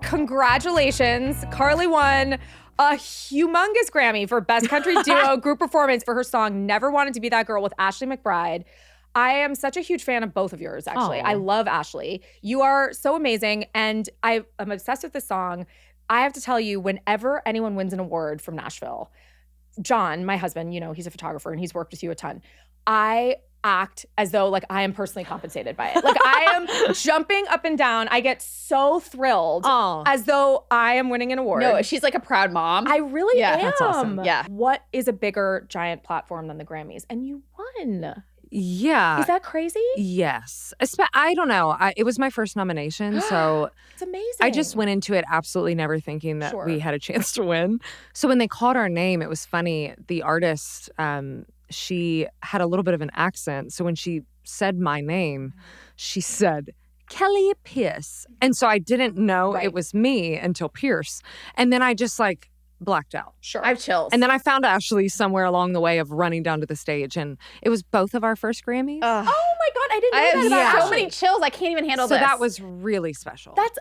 Congratulations. Carly won a humongous Grammy for Best Country Duo Group Performance for her song Never Wanted to Be That Girl with Ashley McBryde. I am such a huge fan of both of yours, actually. I love Ashley. You are so amazing, and I'm obsessed with this song. I have to tell you, whenever anyone wins an award from Nashville, John, my husband, you know, he's a photographer and he's worked with you a ton. I act as though like I am personally compensated by it. Like I am jumping up and down. I get so thrilled as though I am winning an award. No, she's like a proud mom. I really am. That's awesome. Yeah. What is a bigger giant platform than the Grammys? And you won. Yeah. Is that crazy? Yes. I don't know. It was my first nomination, so it's amazing. I just went into it absolutely never thinking that we had a chance to win. So when they called our name, it was funny. The artist, she had a little bit of an accent. So when she said my name, she said, Carly Pearce. And so I didn't know it was me until Pierce. And then I just like blacked out. Sure. I have chills. And then I found Ashley somewhere along the way of running down to the stage. And it was both of our first Grammys. Oh my God, I didn't know I that about have so Ashley. many chills. I can't even handle so this. that was really special. That's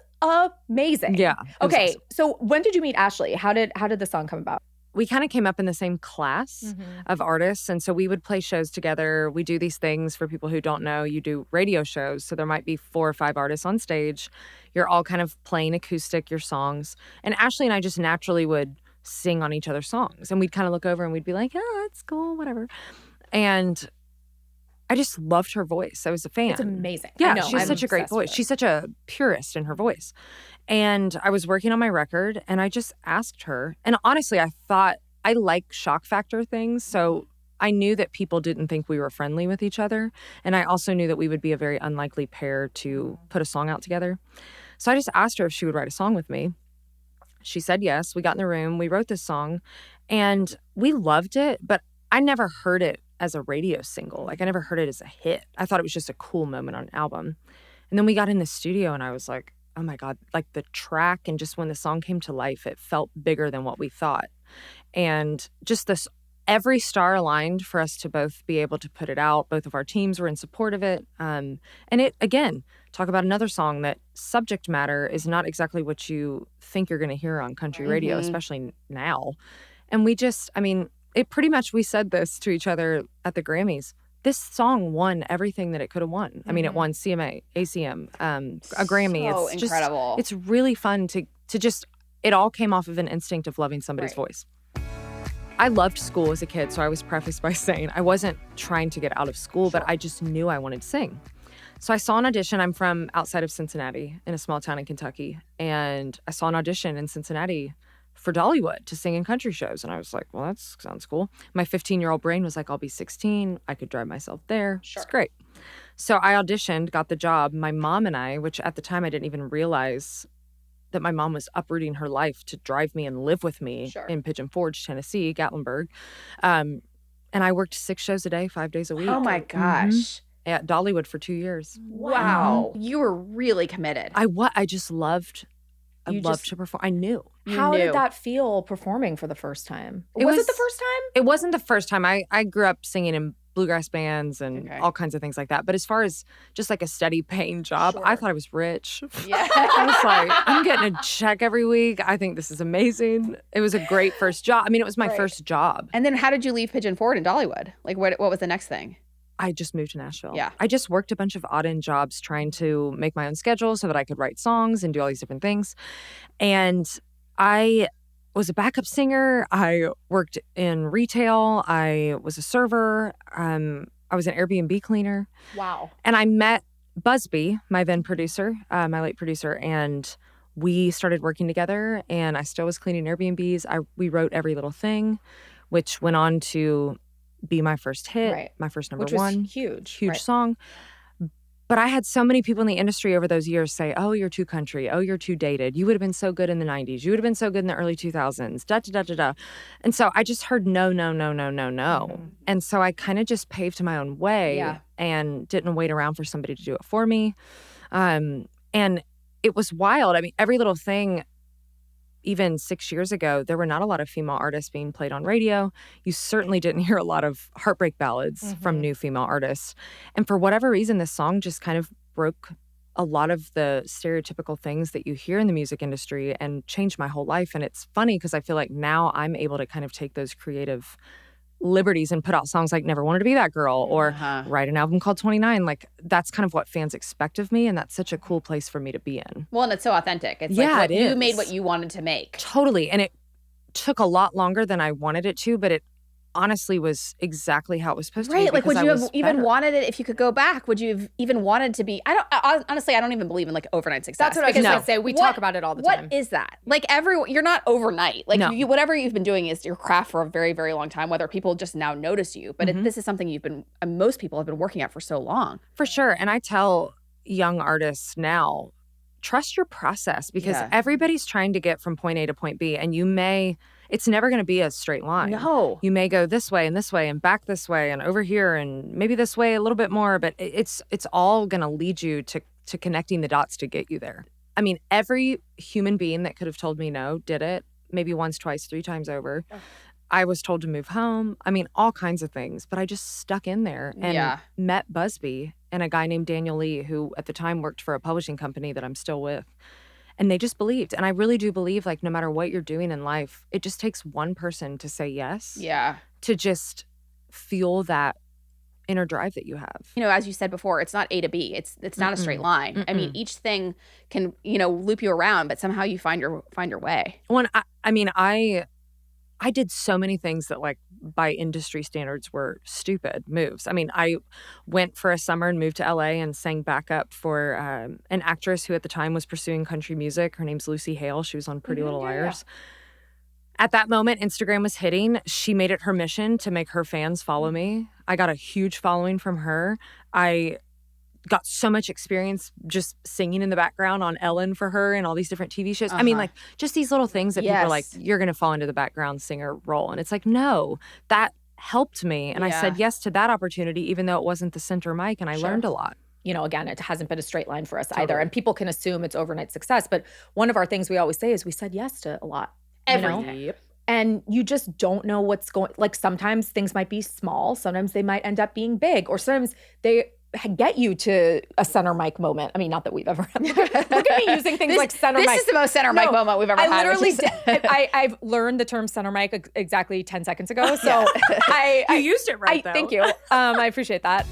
amazing. Yeah. Okay, Awesome. so when did you meet Ashley? How did the song come about? We kind of came up in the same class of artists. And so we would play shows together. We do these things for people who don't know. You do radio shows. So there might be 4 or 5 artists on stage. You're all kind of playing acoustic, your songs. And Ashley and I just naturally would sing on each other's songs. And we'd kind of look over and we'd be like, oh, that's cool, whatever. And I just loved her voice. I was a fan. It's amazing. Yeah, I know. she has I'm such a great obsessed voice. with it. She's such a purist in her voice. And I was working on my record and I just asked her. And honestly, I thought I like shock factor things. So I knew that people didn't think we were friendly with each other. And I also knew that we would be a very unlikely pair to put a song out together. So I just asked her if she would write a song with me. She said yes. We got in the room. We wrote this song and we loved it, but I never heard it as a radio single. Like I never heard it as a hit. I thought it was just a cool moment on an album. And then we got in the studio and I was like, oh my God, like the track and just when the song came to life, it felt bigger than what we thought. And just this, every star aligned for us to both be able to put it out. Both of our teams were in support of it. And it, again, talk about another song that subject matter is not exactly what you think you're going to hear on country radio, especially now. And we just, I mean, it pretty much, we said this to each other at the Grammys. This song won everything that it could have won. I mean, it won CMA, ACM, a Grammy. So it's incredible. Just, it's really fun to just, it all came off of an instinct of loving somebody's voice. I loved school as a kid, so I was prefaced by saying I wasn't trying to get out of school, but I just knew I wanted to sing. So I saw an audition. I'm from outside of Cincinnati in a small town in Kentucky. And I saw an audition in Cincinnati for Dollywood to sing in country shows. And I was like, well, that sounds cool. My 15-year-old brain was like, I'll be 16. I could drive myself there. Sure. It's great. So I auditioned, got the job. My mom and I, which at the time I didn't even realize that my mom was uprooting her life to drive me and live with me in Pigeon Forge, Tennessee, Gatlinburg. And I worked 6 shows a day, 5 days a week. Oh my gosh. At Dollywood for 2 years. Wow. You were really committed. I just loved, I loved to perform. I knew. How did that feel performing for the first time? It was it the first time? It wasn't the first time. I grew up singing in bluegrass bands and all kinds of things like that. But as far as just like a steady paying job, I thought I was rich. Yeah. I was like, I'm getting a check every week. I think this is amazing. It was a great first job. I mean, it was my first job. And then how did you leave Pigeon Forge in Dollywood? Like what was the next thing? I just moved to Nashville. Yeah. I just worked a bunch of odd-end jobs trying to make my own schedule so that I could write songs and do all these different things. And I was a backup singer. I worked in retail. I was a server. I was an Airbnb cleaner. Wow. And I met Busby, my then producer, my late producer, and we started working together. And I still was cleaning Airbnbs. We wrote Every Little Thing, which went on to be my first hit, my first number one. Which was huge song. But I had so many people in the industry over those years say, oh, you're too country. Oh, you're too dated. You would have been so good in the 90s. You would have been so good in the early 2000s. Da, da, da, da, da. And so I just heard no, no, no, no, no, no. And so I kind of just paved my own way and didn't wait around for somebody to do it for me. And it was wild. I mean, Every Little Thing, even 6 years ago, there were not a lot of female artists being played on radio. You certainly didn't hear a lot of heartbreak ballads from new female artists. And for whatever reason, this song just kind of broke a lot of the stereotypical things that you hear in the music industry and changed my whole life. And it's funny because I feel like now I'm able to kind of take those creative liberties and put out songs like Never Wanted to Be That Girl or write an album called 29. Like, that's kind of what fans expect of me. And that's such a cool place for me to be in. Well, and it's so authentic. It's Yeah, like it you is. made what you wanted to make. Totally. And it took a lot longer than I wanted it to, but it honestly was exactly how it was supposed to be. Right. Like, would you have even better. wanted it if you could go back? Would you have even wanted to be? Honestly, I don't even believe in like overnight success. That's what I was because, going to say. We talk about it all the time. What is that? Like you're not overnight. Like No. whatever you've been doing is your craft for a very, very long time, whether people just now notice you. But this is something most people have been working at for so long. For sure. And I tell young artists now, trust your process because everybody's trying to get from point A to point B. And it's never going to be a straight line. No. You may go this way and back this way and over here and maybe this way a little bit more, but it's all going to lead you to connecting the dots to get you there. I mean, every human being that could have told me no did it, maybe once, twice, 3 times over. I was told to move home. I mean, all kinds of things, but I just stuck in there and met Busby and a guy named Daniel Lee, who at the time worked for a publishing company that I'm still with. And they just believed. And I really do believe, like, no matter what you're doing in life, it just takes one person to say yes. Yeah. To just fuel that inner drive that you have. You know, as you said before, it's not A to B. It's not a straight line. I mean, each thing can, loop you around, but somehow you find your way. Well, I did so many things that, like, by industry standards were stupid moves. I mean, I went for a summer and moved to LA and sang backup for an actress who at the time was pursuing country music. Her name's Lucy Hale. She was on Pretty Little Liars. At that moment, Instagram was hitting. She made it her mission to make her fans follow me. I got a huge following from her. I got so much experience just singing in the background on Ellen for her and all these different TV shows. I mean, like, just these little things that people are like, you're going to fall into the background singer role. And it's like, no, that helped me. And I said yes to that opportunity, even though it wasn't the center mic. And I learned a lot. You know, again, it hasn't been a straight line for us either. And people can assume it's overnight success. But one of our things we always say is we said yes to a lot. Everything. You know? And you just don't know what's going, like, sometimes things might be small. Sometimes they might end up being big. Or sometimes they get you to a center mic moment. I mean, not that we've ever look at me using things like center mic. This is the most center mic moment we've ever had. I literally did. I've learned the term center mic exactly 10 seconds ago. So You used it right, though. Thank you. I appreciate that.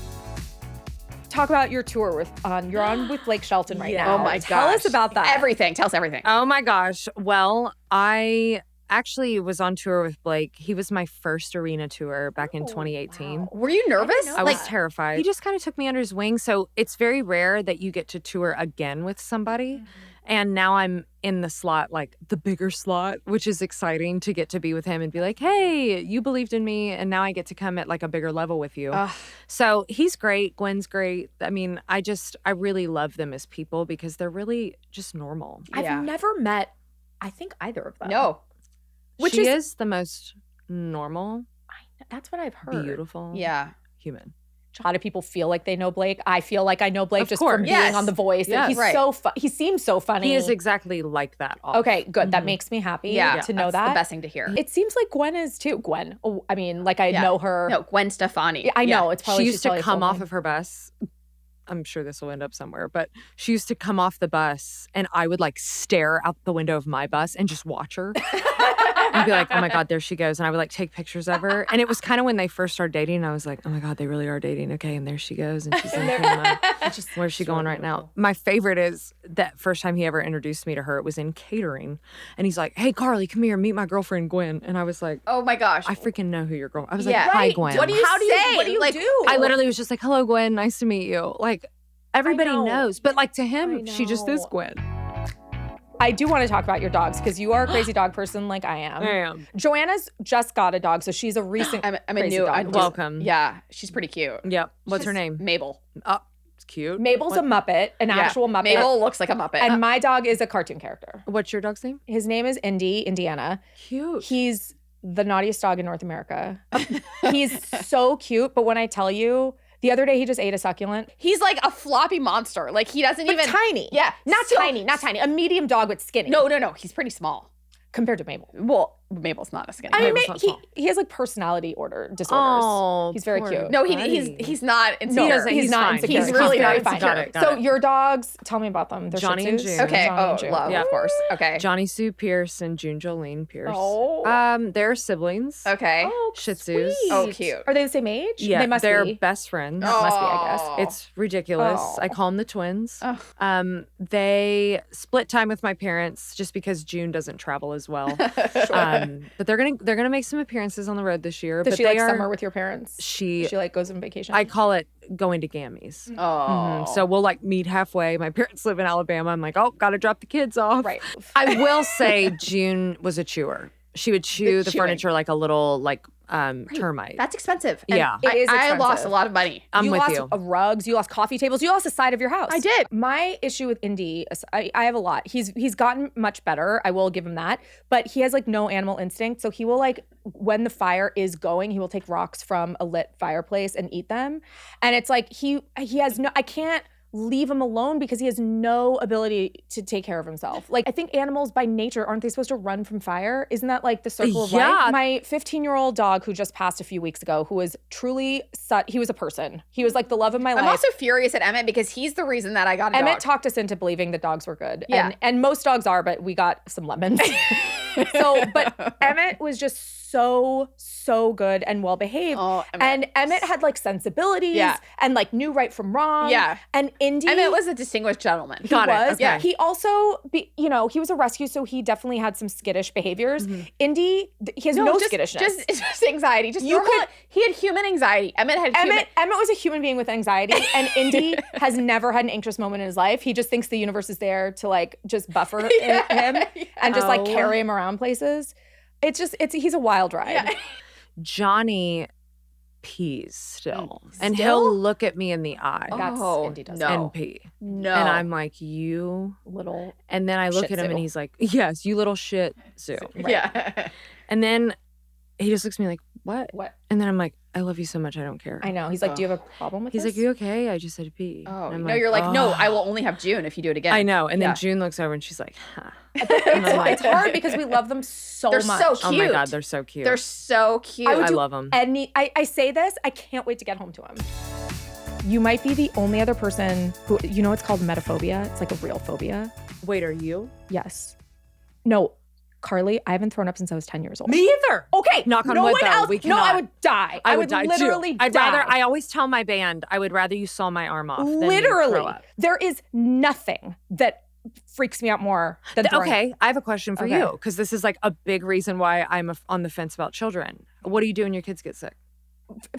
Talk about your tour you're on with Blake Shelton right now. Oh my gosh. Tell us about that. Everything. Tell us everything. Oh my gosh. Well, I actually was on tour with Blake. He was my first arena tour back in 2018. Wow. Were you nervous? I was terrified. He just kind of took me under his wing. So it's very rare that you get to tour again with somebody. And now I'm in the slot, like the bigger slot, which is exciting to get to be with him and be like, hey, you believed in me. And now I get to come at like a bigger level with you. So he's great. Gwen's great. I mean, I really love them as people because they're really just normal. I've never met, I think, either of them. No. Which is the most normal. That's what I've heard. Beautiful. Yeah. Human. A lot of people feel like they know Blake. I feel like I know Blake just from being Yes. on The Voice. Yes. He's Right. so he seems so funny. He is exactly like that. Okay, good. That makes me happy to know That's that. the best thing to hear. It seems like Gwen is too. Gwen. Oh, I mean, like I know her. No, Gwen Stefani. I know. It's probably She used she's to probably come full off name. of her bus. I'm sure this will end up somewhere, but she used to come off the bus and I would like stare out the window of my bus and just watch her. And be like, oh my God, there she goes. And I would like take pictures of her. And it was kind of when they first started dating. And I was like, oh my God, they really are dating. Okay. And there she goes. And she's in camera. Where's she going right now? My favorite is that first time he ever introduced me to her, it was in catering. And he's like, hey, Carly, come here, meet my girlfriend, Gwen. And I was like, oh my gosh. I freaking know who your girl. I was Yeah. like, hi, Right. Gwen. What do you say? What do you Like, do? I literally was just like, hello, Gwen. Nice to meet you. Like, everybody know. knows. But like to him, she just is know. Gwen. I do want to talk about your dogs because you are a crazy dog person like I am. I am. Joanna's just got a dog, so she's a recent I'm a crazy new. dog. Welcome. Yeah, she's pretty cute. Yep. What's her name? Mabel. Oh, it's cute. Mabel's a Muppet, an actual Muppet. Mabel looks like a Muppet. And my dog is a cartoon character. What's your dog's name? His name is Indiana. Cute. He's the naughtiest dog in North America. He's so cute, but when I tell you, the other day he just ate a succulent. He's like a floppy monster. Like he doesn't But even tiny. Yeah, Not so- tiny. A medium dog, but skinny. No. He's pretty small. Compared to Mabel. Well, Mabel's not a skinny. I mean, Mabel's not small. he has like personality disorders. Oh, he's very poor cute. No, buddy. he's not insecure. He's not fine. insecure. He's really very not fine. insecure. Got So it. your dogs, tell me about them. They're Johnny Shih and Tzus? June. Okay. Johnny Oh, and June. love, Yeah. of course. Okay. Johnny Sue Pierce and June Jolene Pierce. Oh. They're siblings. Okay. Shih Tzus. Oh, cute. Are they the same age? Yeah, They must they're be. best friends. Must be, I guess. Oh. It's ridiculous. Oh. I call them the twins. Oh. They split time with my parents just because June doesn't travel as well. But they're gonna make some appearances on the road this year. Does but she they like are, summer with your parents? She like goes on vacation? I call it going to Gammies. Oh. So we'll like meet halfway. My parents live in Alabama. I'm like, oh, gotta drop the kids off. Right. I will say June was a chewer. She would chew the chewing. furniture like a little termite. That's expensive. And Yeah. It is I expensive. lost a lot of money. I'm with lost you. rugs, you lost coffee tables, you lost the side of your house. I did. My issue with Indy, I have a lot. He's gotten much better. I will give him that. But he has like no animal instinct. So he will like, when the fire is going, he will take rocks from a lit fireplace and eat them. And it's like he has no, I can't leave him alone because he has no ability to take care of himself. Like, I think animals by nature, aren't they supposed to run from fire? Isn't that like the circle of Yeah. life? My 15-year-old dog who just passed a few weeks ago, who was truly, he was a person. He was like the love of my life. I'm also furious at Emmett because he's the reason that I got a Emmett dog. talked us into believing that dogs were good. Yeah. And most dogs are, but we got some lemons. But Emmett was just so good and well behaved. Oh, Emmett. And Emmett had like sensibilities Yeah. and like knew right from wrong. Yeah. And Indy Emmett was a distinguished gentleman. he Got it. was. Okay. He also, he was a rescue, so he definitely had some skittish behaviors. Indy, he has no skittishness. Just anxiety. Just normal. He had human anxiety. Emmett had human. Emmett was a human being with anxiety, and Indy has never had an anxious moment in his life. He just thinks the universe is there to like just buffer him and just like carry him around places. He's a wild ride. Yeah. Johnny pees still. And he'll look at me in the eye That's Oh, Indy does no. that. and pee. No. And I'm like, you. Little. And then I look Shih at him and Tzu. he's like, yes, you little shit Sue. Yeah. And then he just looks at me like, what? What? And then I'm like, I love you so much, I don't care. I know. He's like, do you have a problem with He's this? like, you okay? I just said pee. Oh, And I'm no, you're like, no, "Oh." I will only have June if you do it again. I know. And then Yeah. June looks over and she's like, huh. It's hard because we love them so They're much. so Oh my Cute. God, they're so cute. They're so cute. I would I do love them. I say this, I can't wait to get home to him. You might be the only other person who, it's called metaphobia. It's like a real phobia. Wait, are you? Yes. No, Carly, I haven't thrown up since I was 10 years old. Me either. Okay. Knock on no wood, one though. else. We No, I cannot. would die. I would die literally too. I'd die. rather. I always tell my band, I would rather you saw my arm off. Than Literally. throw up. There is nothing that freaks me out more than throwing up. Okay, I have a question for Okay. you because this is like a big reason why I'm on the fence about children. What do you do when your kids get sick?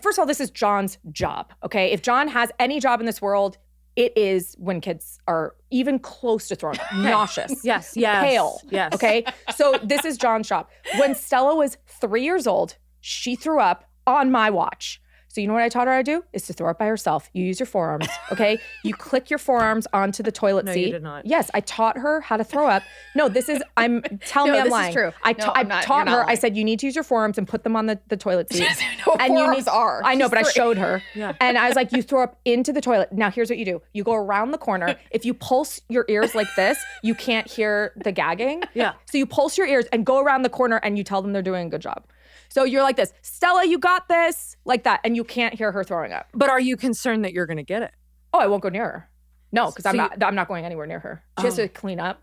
First of all, this is John's job, okay? If John has any job in this world, it is when kids are even close to throwing up, nauseous. Yes, Pale. yes. Okay. So this is John's job. When Stella was 3 years old, she threw up on my watch. So you know what I taught her how to do? Is to throw up by herself. You use your forearms, okay? You click your forearms onto the toilet No, seat. you did not. Yes, I taught her how to throw up. No, this is, tell me No, I'm this is lying. true. I No, I'm not- taught you're not her, I lying. said, you need to use your forearms and put them on the toilet seat. No, And you forearms need- are. I know, She's but I 3. showed her. Yeah. And I was like, you throw up into the toilet. Now here's what you do. You go around the corner. If you pulse your ears like this, you can't hear the gagging. Yeah. So you pulse your ears and go around the corner and you tell them they're doing a good job. So you're like this, Stella, you got this, like that. And you can't hear her throwing up. But are you concerned that you're going to get it? Oh, I won't go near her. No, because So I'm not going anywhere near her. She has to clean up.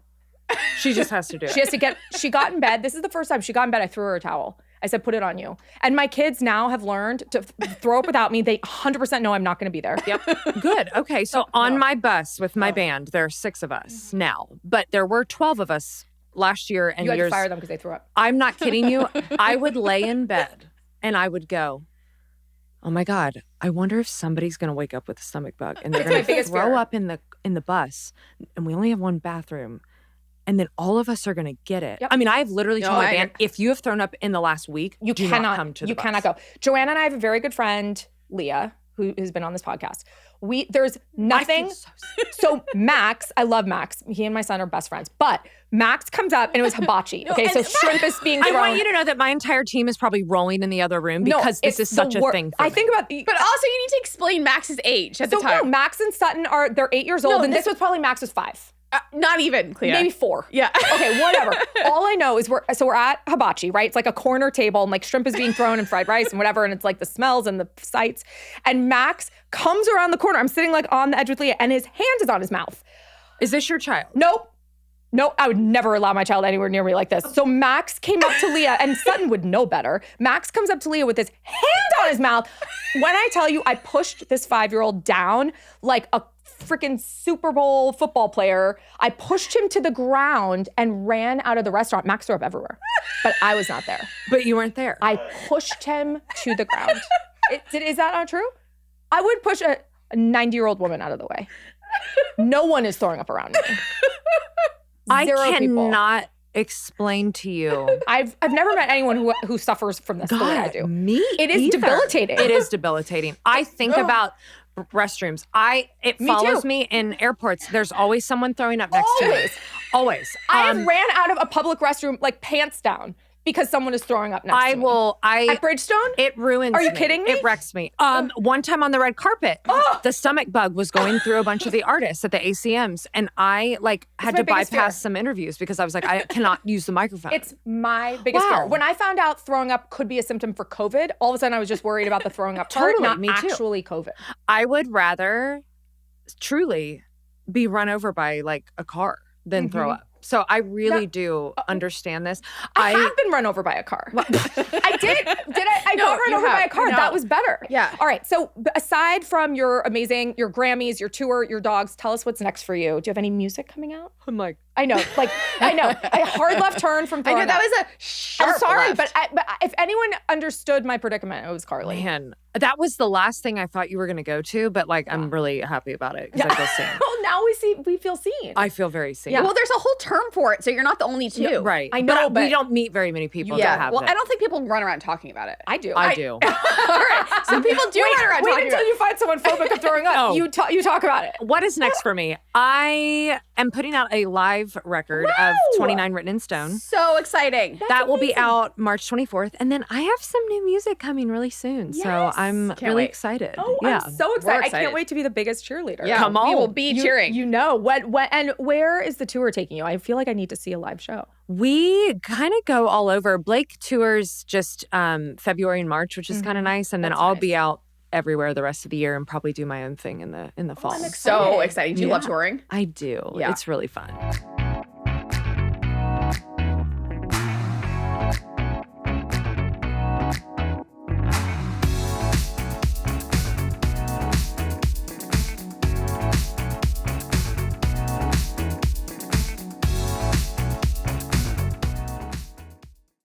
She just has to do it. She got in bed. This is the first time she got in bed. I threw her a towel. I said, put it on you. And my kids now have learned to throw up without me. They 100% know I'm not going to be there. Yep. Good. Okay. So on my bus with my band, there are 6 of us now, but there were 12 of us last year and You had years. to fire them because they threw up. I'm not kidding you. I would lay in bed and I would go, oh my God, I wonder if somebody's going to wake up with a stomach bug and they're It's my going to biggest throw fear. up in the bus and we only have one bathroom. And then all of us are going to get it. Yep. I mean, I have literally told my I- band, if you have thrown up in the last week, You do cannot not come to the you bus. cannot go. Joanna and I have a very good friend, Leah, who has been on this podcast. There's nothing. So Max, I love Max. He and my son are best friends. But Max comes up and it was hibachi. Okay, so shrimp is being I thrown. want you to know that my entire team is probably rolling in the other room because this it's is such the a thing for I me. think about But also, you need to explain Max's age at the so time. no, Max and Sutton they're 8 years old, and this was probably Max was 5. Not even, Clea. Maybe 4. Yeah. Okay, whatever. All I know is we're at hibachi, right? It's like a corner table and like shrimp is being thrown and fried rice and whatever. And it's like the smells and the sights. And Max comes around the corner. I'm sitting like on the edge with Leah and his hand is on his mouth. Is this your child? Nope. No, I would never allow my child anywhere near me like this. So Max came up to Leah, and Sutton would know better. Max comes up to Leah with his hand on his mouth. When I tell you, I pushed this 5-year-old down like a freaking Super Bowl football player. I pushed him to the ground and ran out of the restaurant. Max threw up everywhere, but I was not there. But you weren't there. I pushed him to the ground. Is that not true? I would push a 90-year-old woman out of the way. No one is throwing up around me. I Zero cannot people. explain to you. I've never met anyone who suffers from this the way I do. Me It is either. debilitating. It is debilitating. I think about restrooms. It follows me in airports. There's always someone throwing up next to me. Always. I have ran out of a public restroom like pants down because someone is throwing up next to me. At Bridgestone? It ruins me. Are you kidding me? It wrecks me. One time on the red carpet, the stomach bug was going through a bunch of the artists at the ACMs, and I had to bypass some interviews because I was like, I cannot use the microphone. It's my biggest fear. When I found out throwing up could be a symptom for COVID, all of a sudden I was just worried about the throwing up part, not me too. actually COVID. I would rather truly be run over by like a car than throw up. So I really do understand this. I have been run over by a car. I did. I got run over by a car. That was better. Yeah. All right. So aside from your Grammys, your tour, your dogs, tell us what's next for you. Do you have any music coming out? I'm like, I know. A hard left turn from throwing I know that up. was a sharp I'm sorry, left. but if anyone understood my predicament, it was Carly. man, that was the last thing I thought you were going to go to, but like, I'm really happy about it because I feel seen. Well, now we feel seen. I feel very seen. Yeah. Well, there's a whole term for it, so you're not the only two. Right. I know, but we but- don't meet very many people Yeah. that have Well, it. I don't think people run around talking about it. I do. I do. All right. So people do run around Wait talking until about you find someone phobic of throwing up. No. You talk about it. What is next for me? I am putting out a live record of 29 written in stone. So exciting. That will be out March 24th. And then I have some new music coming really soon. So Yes. I'm Can't really wait. excited. Oh, yeah. I'm so We're excited. I excited. can't wait to be the biggest cheerleader. Yeah, Come we will on. be cheering. You know when and where is the tour taking you? I feel like I need to see a live show. We kind of go all over. Blake tours just February and March, which is kind of nice. And then That's I'll nice. be out everywhere the rest of the year and probably do my own thing in the fall. I'm So exciting. Do you love Yeah. touring? I do. Yeah. It's really fun.